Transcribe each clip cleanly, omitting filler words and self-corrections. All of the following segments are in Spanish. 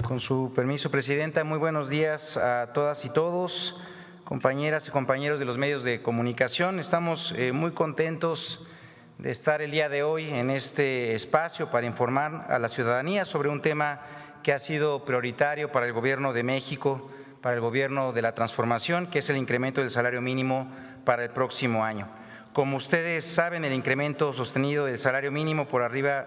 Con su permiso, Presidenta, muy buenos días a todas y todos, compañeras y compañeros de los medios de comunicación. Estamos muy contentos de estar el día de hoy en este espacio para informar a la ciudadanía sobre un tema que ha sido prioritario para el Gobierno de México, para el Gobierno de la Transformación, que es el incremento del salario mínimo para el próximo año. Como ustedes saben, el incremento sostenido del salario mínimo por arriba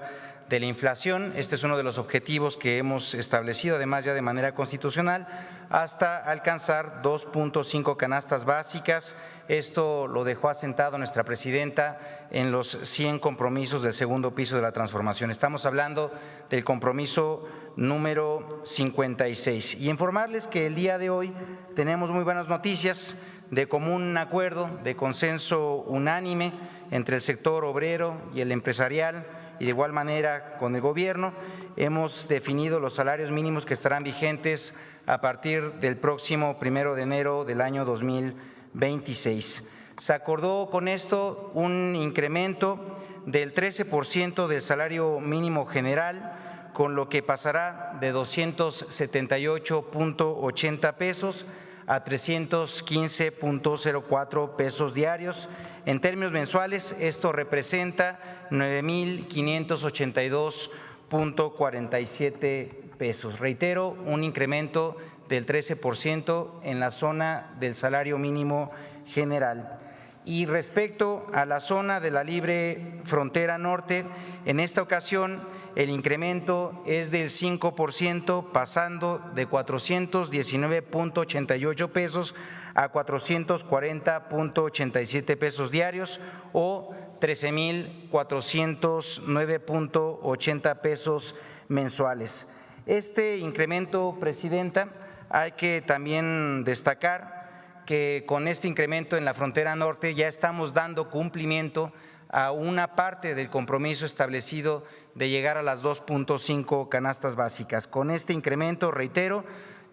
de la inflación, este es uno de los objetivos que hemos establecido, además ya de manera constitucional, hasta alcanzar 2.5 canastas básicas. Esto lo dejó asentado nuestra presidenta en los 100 compromisos del segundo piso de la transformación. Estamos hablando del compromiso número 56. Y informarles que el día de hoy tenemos muy buenas noticias de común acuerdo, de consenso unánime entre el sector obrero y el empresarial, y de igual manera con el Gobierno. Hemos definido los salarios mínimos que estarán vigentes a partir del próximo 1 de enero del año 2026. Se acordó con esto un incremento del 13% del salario mínimo general, con lo que pasará de 278.80 pesos a 315.04 pesos diarios. En términos mensuales, esto representa 9,582.47 pesos. Reitero, un incremento del 13% en la zona del salario mínimo general. Y respecto a la zona de la libre frontera norte, en esta ocasión el incremento es del 5%, pasando de 419.88 pesos a 440.87 pesos diarios o 13,409.80 pesos mensuales. Este incremento, Presidenta, hay que también destacar que con este incremento en la frontera norte ya estamos dando cumplimiento a una parte del compromiso establecido de llegar a las 2.5 canastas básicas. Con este incremento, reitero,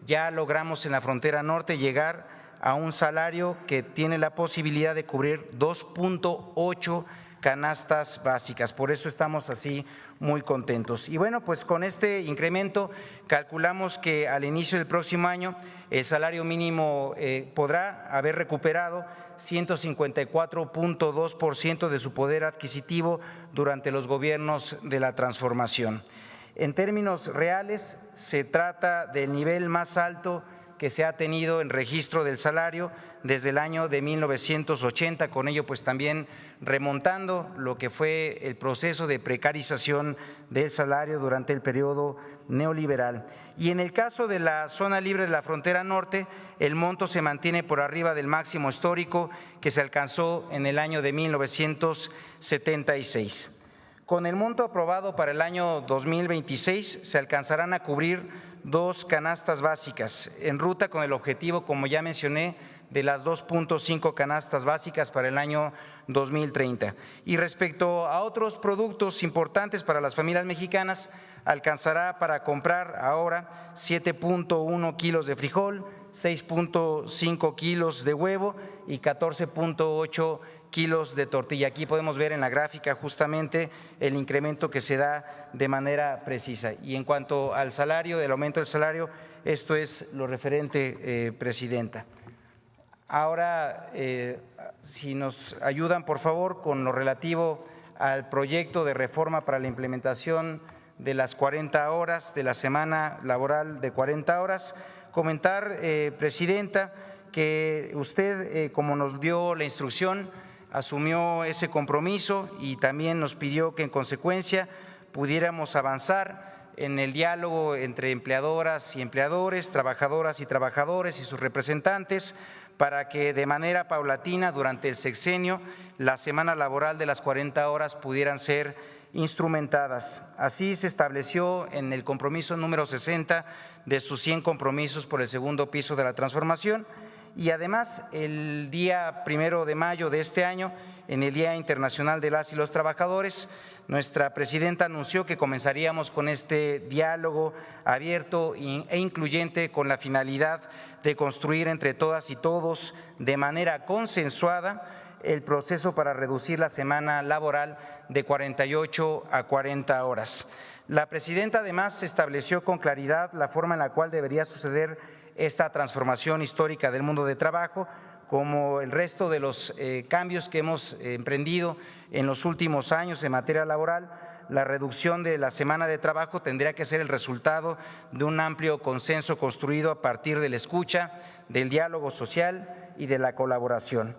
ya logramos en la frontera norte llegar a un salario que tiene la posibilidad de cubrir 2.8 canastas básicas. Por eso estamos así muy contentos. Y bueno, pues con este incremento calculamos que al inicio del próximo año el salario mínimo podrá haber recuperado 154.2% de su poder adquisitivo durante los gobiernos de la transformación. En términos reales, se trata del nivel más alto que se ha tenido en registro del salario desde el año de 1980, con ello pues también remontando lo que fue el proceso de precarización del salario durante el periodo neoliberal. Y en el caso de la zona libre de la frontera norte, el monto se mantiene por arriba del máximo histórico que se alcanzó en el año de 1976. Con el monto aprobado para el año 2026 se alcanzarán a cubrir 2 canastas básicas, en ruta con el objetivo, como ya mencioné, de las 2.5 canastas básicas para el año 2030. Y respecto a otros productos importantes para las familias mexicanas, alcanzará para comprar ahora 7.1 kilos de frijol, 6.5 kilos de huevo y 14.8 kilos de tortilla. Aquí podemos ver en la gráfica justamente el incremento que se da de manera precisa. Y en cuanto al salario, el aumento del salario, esto es lo referente, Presidenta. Ahora, si nos ayudan, por favor, con lo relativo al proyecto de reforma para la implementación de las 40 horas, de la semana laboral de 40 horas, comentar, Presidenta, que usted, como nos dio la instrucción, asumió ese compromiso y también nos pidió que en consecuencia pudiéramos avanzar en el diálogo entre empleadoras y empleadores, trabajadoras y trabajadores y sus representantes para que de manera paulatina durante el sexenio la semana laboral de las 40 horas pudieran ser instrumentadas. Así se estableció en el compromiso número 60 de sus 100 compromisos por el segundo piso de la transformación. Y además, el día 1 de mayo de este año, en el Día Internacional de las y los Trabajadores, nuestra presidenta anunció que comenzaríamos con este diálogo abierto e incluyente con la finalidad de construir entre todas y todos de manera consensuada el proceso para reducir la semana laboral de 48 a 40 horas. La presidenta además estableció con claridad la forma en la cual debería suceder esta transformación histórica del mundo de trabajo, como el resto de los cambios que hemos emprendido en los últimos años en materia laboral. La reducción de la semana de trabajo tendría que ser el resultado de un amplio consenso construido a partir de la escucha, del diálogo social y de la colaboración.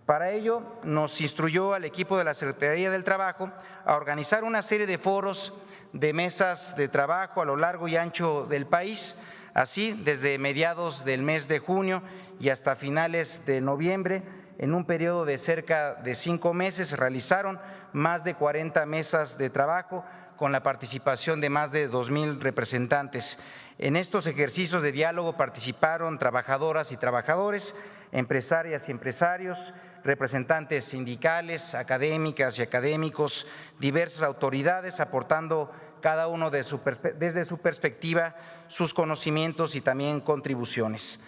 Para ello, nos instruyó al equipo de la Secretaría del Trabajo a organizar una serie de foros de mesas de trabajo a lo largo y ancho del país. Así, desde mediados del mes de junio y hasta finales de noviembre, en un periodo de cerca de 5 meses, se realizaron más de 40 mesas de trabajo con la participación de más de 2,000 representantes. En estos ejercicios de diálogo participaron trabajadoras y trabajadores, empresarias y empresarios, representantes sindicales, académicas y académicos, diversas autoridades, aportando cada uno desde su perspectiva sus conocimientos y también contribuciones.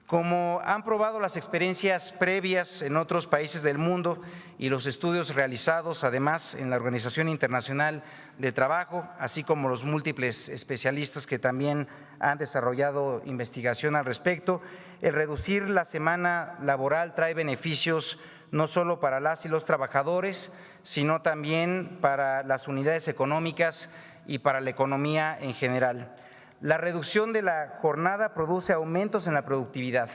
Como han probado las experiencias previas en otros países del mundo y los estudios realizados además en la Organización Internacional de Trabajo, así como los múltiples especialistas que también han desarrollado investigación al respecto, el reducir la semana laboral trae beneficios no solo para las y los trabajadores, sino también para las unidades económicas y para la economía en general. La reducción de la jornada produce aumentos en la productividad,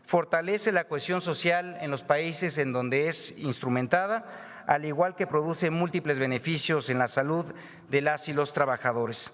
fortalece la cohesión social en los países en donde es instrumentada, al igual que produce múltiples beneficios en la salud de las y los trabajadores.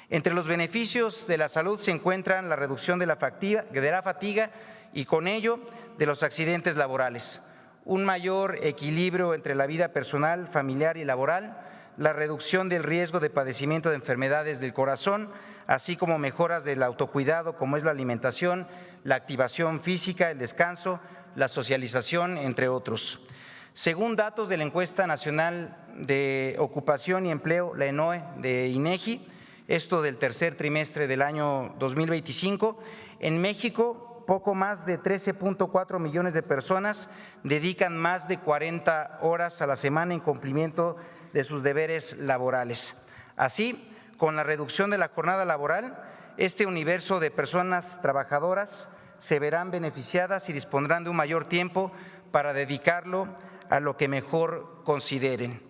Entre los beneficios de la salud se encuentran la reducción de la fatiga y con ello de los accidentes laborales, un mayor equilibrio entre la vida personal, familiar y laboral, la reducción del riesgo de padecimiento de enfermedades del corazón, así como mejoras del autocuidado como es la alimentación, la activación física, el descanso, la socialización, entre otros. Según datos de la Encuesta Nacional de Ocupación y Empleo, la ENOE de INEGI, esto del tercer trimestre del año 2025, en México poco más de 13.4 millones de personas dedican más de 40 horas a la semana en cumplimiento de sus deberes laborales. Así, con la reducción de la jornada laboral, este universo de personas trabajadoras se verán beneficiadas y dispondrán de un mayor tiempo para dedicarlo a lo que mejor consideren.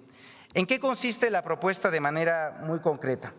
¿En qué consiste la propuesta de manera muy concreta?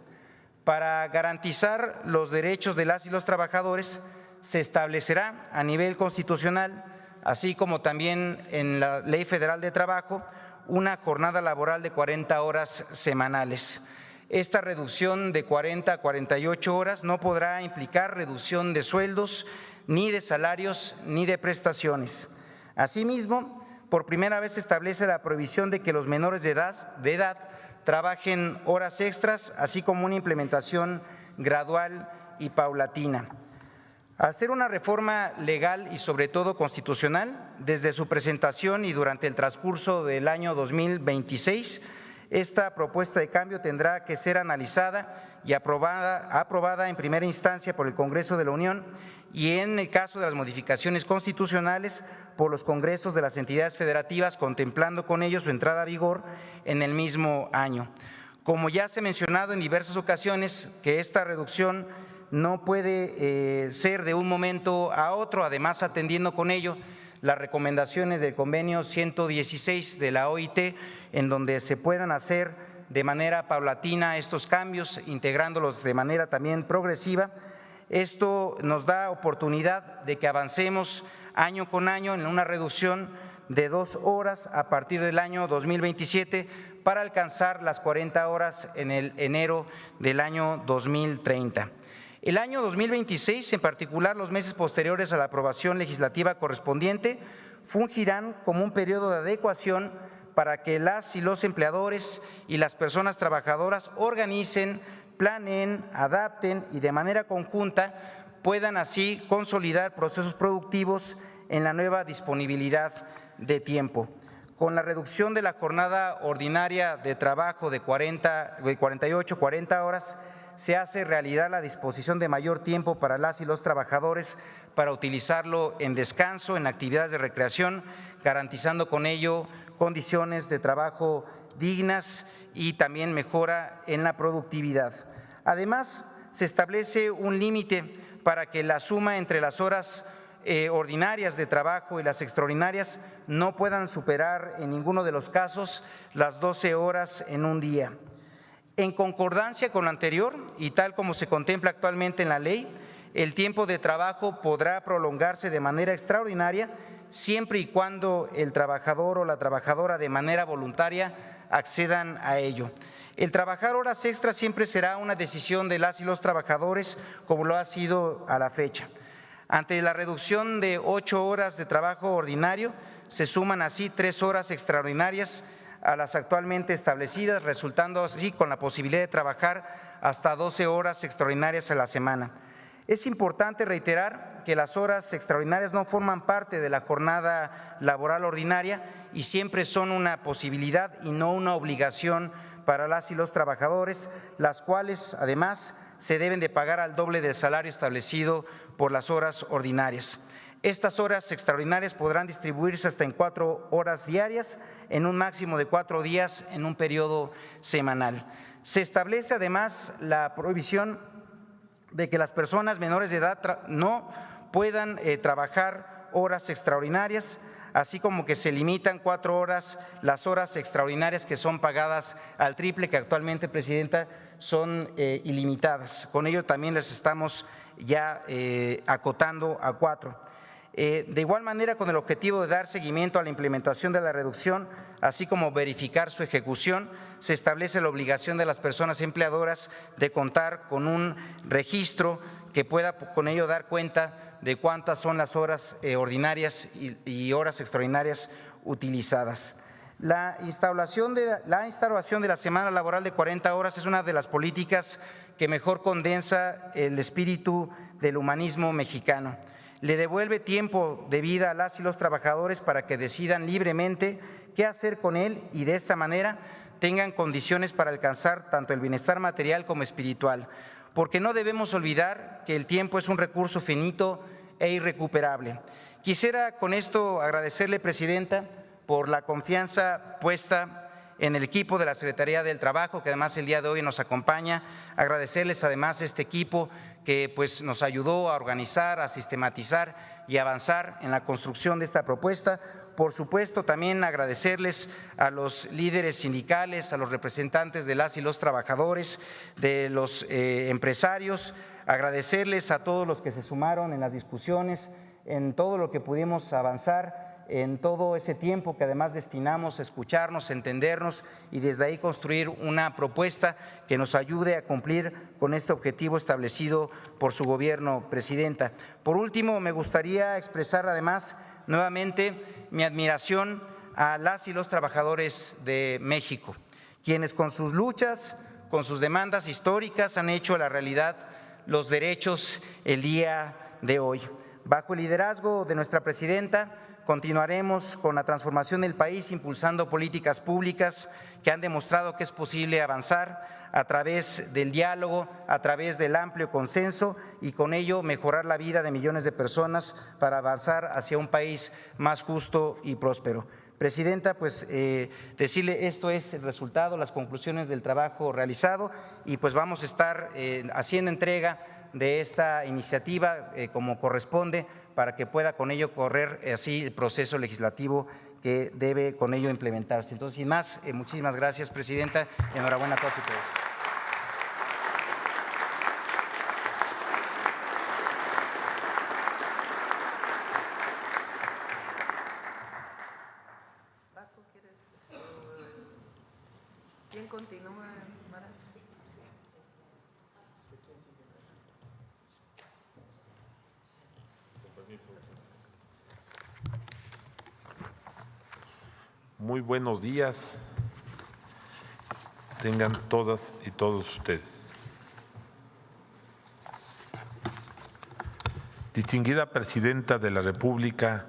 Para garantizar los derechos de las y los trabajadores, se establecerá a nivel constitucional, así como también en la Ley Federal de Trabajo, una jornada laboral de 40 horas semanales. Esta reducción de 40 a 48 horas no podrá implicar reducción de sueldos, ni de salarios, ni de prestaciones. Asimismo, por primera vez se establece la prohibición de que los menores de edad trabajen horas extras, así como una implementación gradual y paulatina. Al ser una reforma legal y sobre todo constitucional, desde su presentación y durante el transcurso del año 2026, esta propuesta de cambio tendrá que ser analizada y aprobada en primera instancia por el Congreso de la Unión y en el caso de las modificaciones constitucionales por los congresos de las entidades federativas, contemplando con ello su entrada a vigor en el mismo año. Como ya se ha mencionado en diversas ocasiones, que esta reducción no puede ser de un momento a otro, además atendiendo con ello las recomendaciones del convenio 116 de la OIT, en donde se puedan hacer de manera paulatina estos cambios, integrándolos de manera también progresiva. Esto nos da oportunidad de que avancemos año con año en una reducción de 2 horas a partir del año 2027 para alcanzar las 40 horas en el enero del año 2030. El año 2026, en particular los meses posteriores a la aprobación legislativa correspondiente, fungirán como un periodo de adecuación para que las y los empleadores y las personas trabajadoras organicen, planeen, adapten y de manera conjunta puedan así consolidar procesos productivos en la nueva disponibilidad de tiempo. Con la reducción de la jornada ordinaria de trabajo de 48, 40 horas, se hace realidad la disposición de mayor tiempo para las y los trabajadores para utilizarlo en descanso, en actividades de recreación, garantizando con ello condiciones de trabajo dignas y también mejora en la productividad. Además, se establece un límite para que la suma entre las horas ordinarias de trabajo y las extraordinarias no puedan superar en ninguno de los casos las 12 horas en un día. En concordancia con lo anterior y tal como se contempla actualmente en la ley, el tiempo de trabajo podrá prolongarse de manera extraordinaria siempre y cuando el trabajador o la trabajadora de manera voluntaria accedan a ello. El trabajar horas extras siempre será una decisión de las y los trabajadores, como lo ha sido a la fecha. Ante la reducción de 8 horas de trabajo ordinario, se suman así 3 horas extraordinarias a las actualmente establecidas, resultando así con la posibilidad de trabajar hasta 12 horas extraordinarias a la semana. Es importante reiterar que las horas extraordinarias no forman parte de la jornada laboral ordinaria y siempre son una posibilidad y no una obligación para las y los trabajadores, las cuales además se deben de pagar al doble del salario establecido por las horas ordinarias. Estas horas extraordinarias podrán distribuirse hasta en 4 horas diarias, en un máximo de 4 días en un periodo semanal. Se establece además la prohibición de que las personas menores de edad no puedan trabajar horas extraordinarias, así como que se limitan 4 horas las horas extraordinarias que son pagadas al triple, que actualmente, Presidenta, son ilimitadas. Con ello también les estamos ya acotando a 4. De igual manera, con el objetivo de dar seguimiento a la implementación de la reducción, así como verificar su ejecución, se establece la obligación de las personas empleadoras de contar con un registro que pueda con ello dar cuenta de cuántas son las horas ordinarias y horas extraordinarias utilizadas. La instauración de la semana laboral de 40 horas es una de las políticas que mejor condensa el espíritu del humanismo mexicano. Le devuelve tiempo de vida a las y los trabajadores para que decidan libremente qué hacer con él y de esta manera tengan condiciones para alcanzar tanto el bienestar material como espiritual, porque no debemos olvidar que el tiempo es un recurso finito e irrecuperable. Quisiera con esto agradecerle, Presidenta, por la confianza puesta en el equipo de la Secretaría del Trabajo, que además el día de hoy nos acompaña. Agradecerles además a este equipo que pues nos ayudó a organizar, a sistematizar y avanzar en la construcción de esta propuesta. Por supuesto, también agradecerles a los líderes sindicales, a los representantes de las y los trabajadores, de los empresarios, agradecerles a todos los que se sumaron en las discusiones, en todo lo que pudimos avanzar, en todo ese tiempo que además destinamos a escucharnos, a entendernos y desde ahí construir una propuesta que nos ayude a cumplir con este objetivo establecido por su gobierno, Presidenta. Por último, me gustaría expresar además nuevamente mi admiración a las y los trabajadores de México, quienes con sus luchas, con sus demandas históricas han hecho la realidad los derechos el día de hoy. Bajo el liderazgo de nuestra Presidenta, continuaremos con la transformación del país, impulsando políticas públicas que han demostrado que es posible avanzar a través del diálogo, a través del amplio consenso y con ello mejorar la vida de millones de personas para avanzar hacia un país más justo y próspero. Presidenta, pues decirle esto es el resultado, las conclusiones del trabajo realizado y pues vamos a estar haciendo entrega de esta iniciativa como corresponde para que pueda con ello correr así el proceso legislativo que debe con ello implementarse. Entonces, sin más, muchísimas gracias, Presidenta, y enhorabuena a todos y todas. ¿Quién continúa? Muy buenos días, tengan todas y todos ustedes. Distinguida Presidenta de la República,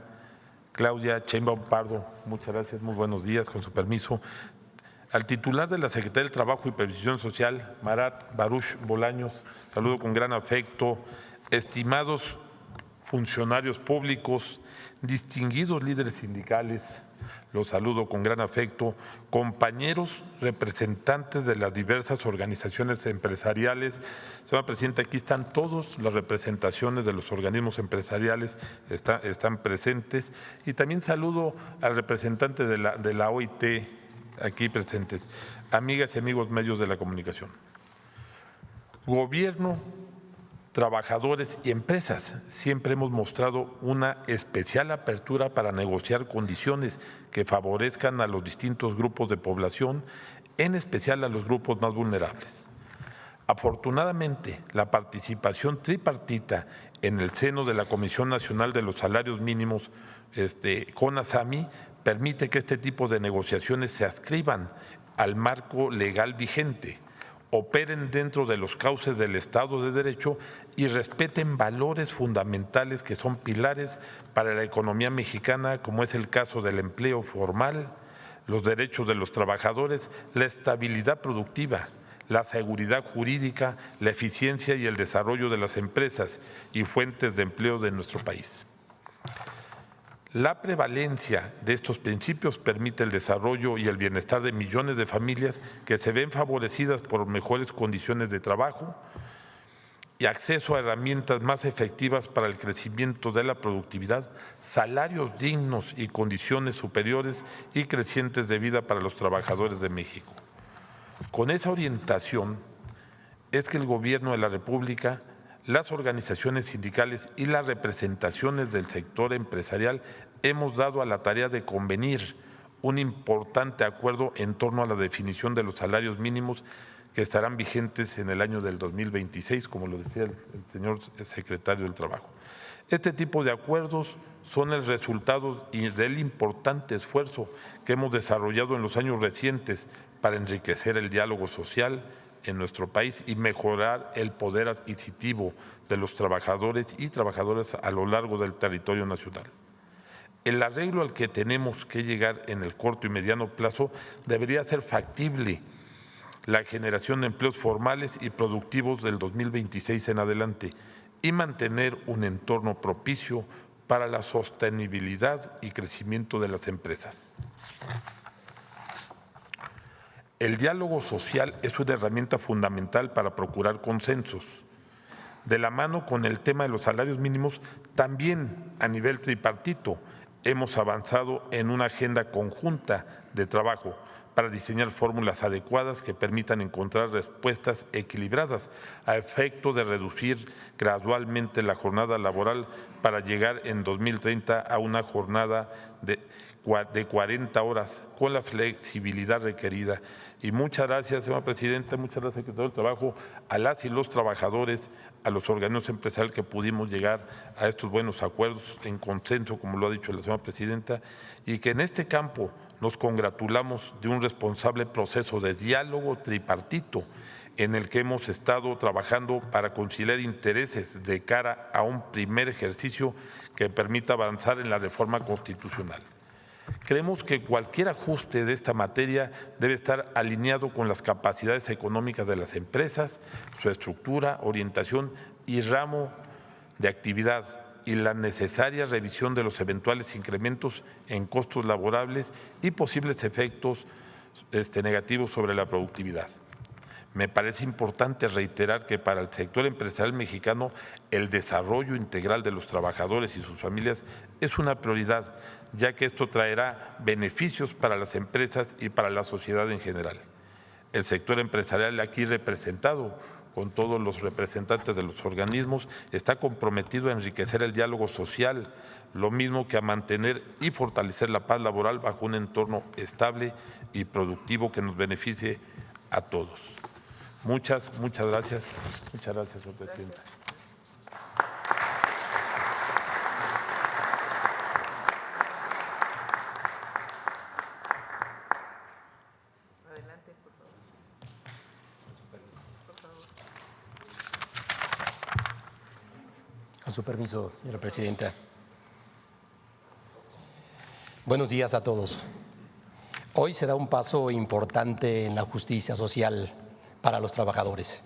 Claudia Sheinbaum Pardo, muchas gracias, muy buenos días, con su permiso. Al titular de la Secretaría del Trabajo y Previsión Social, Marat Baruch Bolaños, saludo con gran afecto. Estimados funcionarios públicos, distinguidos líderes sindicales, los saludo con gran afecto, compañeros representantes de las diversas organizaciones empresariales. Señora Presidenta, aquí están todas las representaciones de los organismos empresariales, están presentes, y también saludo al representante de la OIT aquí presentes, amigas y amigos medios de la comunicación. Gobierno, trabajadores y empresas siempre hemos mostrado una especial apertura para negociar condiciones que favorezcan a los distintos grupos de población, en especial a los grupos más vulnerables. Afortunadamente, la participación tripartita en el seno de la Comisión Nacional de los Salarios Mínimos, CONASAMI, permite que este tipo de negociaciones se adscriban al marco legal vigente, operen dentro de los cauces del Estado de Derecho y respeten valores fundamentales que son pilares para la economía mexicana, como es el caso del empleo formal, los derechos de los trabajadores, la estabilidad productiva, la seguridad jurídica, la eficiencia y el desarrollo de las empresas y fuentes de empleo de nuestro país. La prevalencia de estos principios permite el desarrollo y el bienestar de millones de familias que se ven favorecidas por mejores condiciones de trabajo y acceso a herramientas más efectivas para el crecimiento de la productividad, salarios dignos y condiciones superiores y crecientes de vida para los trabajadores de México. Con esa orientación es que el Gobierno de la República, las organizaciones sindicales y las representaciones del sector empresarial hemos dado a la tarea de convenir un importante acuerdo en torno a la definición de los salarios mínimos que estarán vigentes en el año del 2026, como lo decía el señor secretario del Trabajo. Este tipo de acuerdos son el resultado del importante esfuerzo que hemos desarrollado en los años recientes para enriquecer el diálogo social en nuestro país y mejorar el poder adquisitivo de los trabajadores y trabajadoras a lo largo del territorio nacional. El arreglo al que tenemos que llegar en el corto y mediano plazo debería ser factible la generación de empleos formales y productivos del 2026 en adelante y mantener un entorno propicio para la sostenibilidad y crecimiento de las empresas. El diálogo social es una herramienta fundamental para procurar consensos. De la mano con el tema de los salarios mínimos, también a nivel tripartito hemos avanzado en una agenda conjunta de trabajo para diseñar fórmulas adecuadas que permitan encontrar respuestas equilibradas a efecto de reducir gradualmente la jornada laboral para llegar en 2030 a una jornada de 40 horas con la flexibilidad requerida. Y muchas gracias, señora Presidenta, muchas gracias, secretario del Trabajo, a las y los trabajadores, a los organismos empresariales que pudimos llegar a estos buenos acuerdos en consenso, como lo ha dicho la señora Presidenta, y que en este campo nos congratulamos de un responsable proceso de diálogo tripartito en el que hemos estado trabajando para conciliar intereses de cara a un primer ejercicio que permita avanzar en la reforma constitucional. Creemos que cualquier ajuste de esta materia debe estar alineado con las capacidades económicas de las empresas, su estructura, orientación y ramo de actividad y la necesaria revisión de los eventuales incrementos en costos laborables y posibles efectos negativos sobre la productividad. Me parece importante reiterar que para el sector empresarial mexicano el desarrollo integral de los trabajadores y sus familias es una prioridad, ya que esto traerá beneficios para las empresas y para la sociedad en general. El sector empresarial aquí representado con todos los representantes de los organismos está comprometido a enriquecer el diálogo social, lo mismo que a mantener y fortalecer la paz laboral bajo un entorno estable y productivo que nos beneficie a todos. Muchas gracias. Muchas gracias, señor presidente. Adelante, por favor. Con su permiso, señora presidenta. Buenos días a todos. Hoy se da un paso importante en la justicia social para los trabajadores.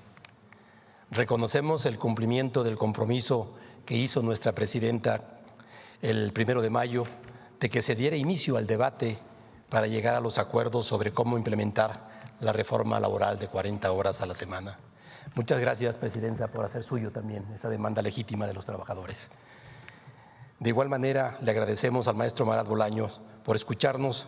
Reconocemos el cumplimiento del compromiso que hizo nuestra presidenta el 1 de mayo de que se diera inicio al debate para llegar a los acuerdos sobre cómo implementar la reforma laboral de 40 horas a la semana. Muchas gracias, Presidenta, por hacer suyo también esa demanda legítima de los trabajadores. De igual manera, le agradecemos al maestro Marat Bolaños por escucharnos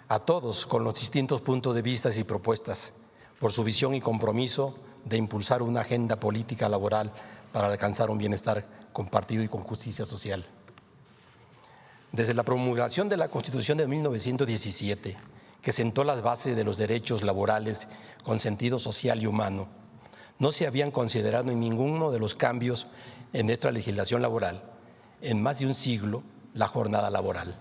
a todos con los distintos puntos de vista y propuestas, por su visión y compromiso de impulsar una agenda política laboral para alcanzar un bienestar compartido y con justicia social. Desde la promulgación de la Constitución de 1917, que sentó las bases de los derechos laborales con sentido social y humano, no se habían considerado en ninguno de los cambios en nuestra legislación laboral en más de un siglo la jornada laboral.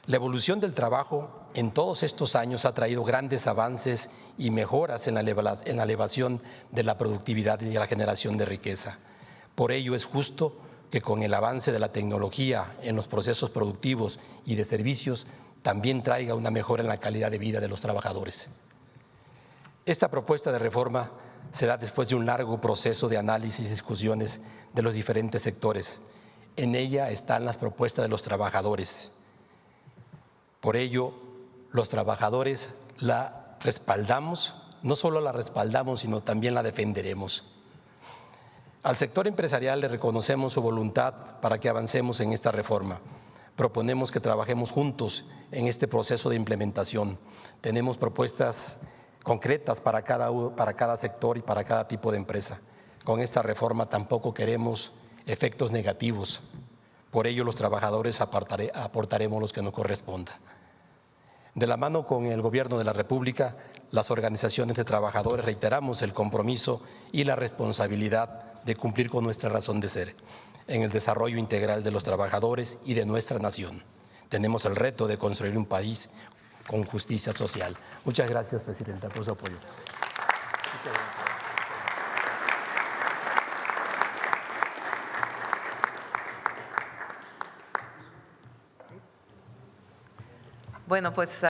La evolución del trabajo en todos estos años ha traído grandes avances y mejoras en la elevación de la productividad y la generación de riqueza. Por ello es justo que con el avance de la tecnología en los procesos productivos y de servicios también traiga una mejora en la calidad de vida de los trabajadores. Esta propuesta de reforma se da después de un largo proceso de análisis y discusiones de los diferentes sectores. En ella están las propuestas de los trabajadores. Por ello, los trabajadores la respaldamos, no solo la respaldamos, sino también la defenderemos. Al sector empresarial le reconocemos su voluntad para que avancemos en esta reforma. Proponemos que trabajemos juntos en este proceso de implementación. Tenemos propuestas concretas para cada sector y para cada tipo de empresa. Con esta reforma tampoco queremos efectos negativos. Por ello, los trabajadores aportaremos los que nos corresponda. De la mano con el Gobierno de la República, las organizaciones de trabajadores reiteramos el compromiso y la responsabilidad de cumplir con nuestra razón de ser en el desarrollo integral de los trabajadores y de nuestra nación. Tenemos el reto de construir un país con justicia social. Muchas gracias, Presidenta, por su apoyo. Bueno, pues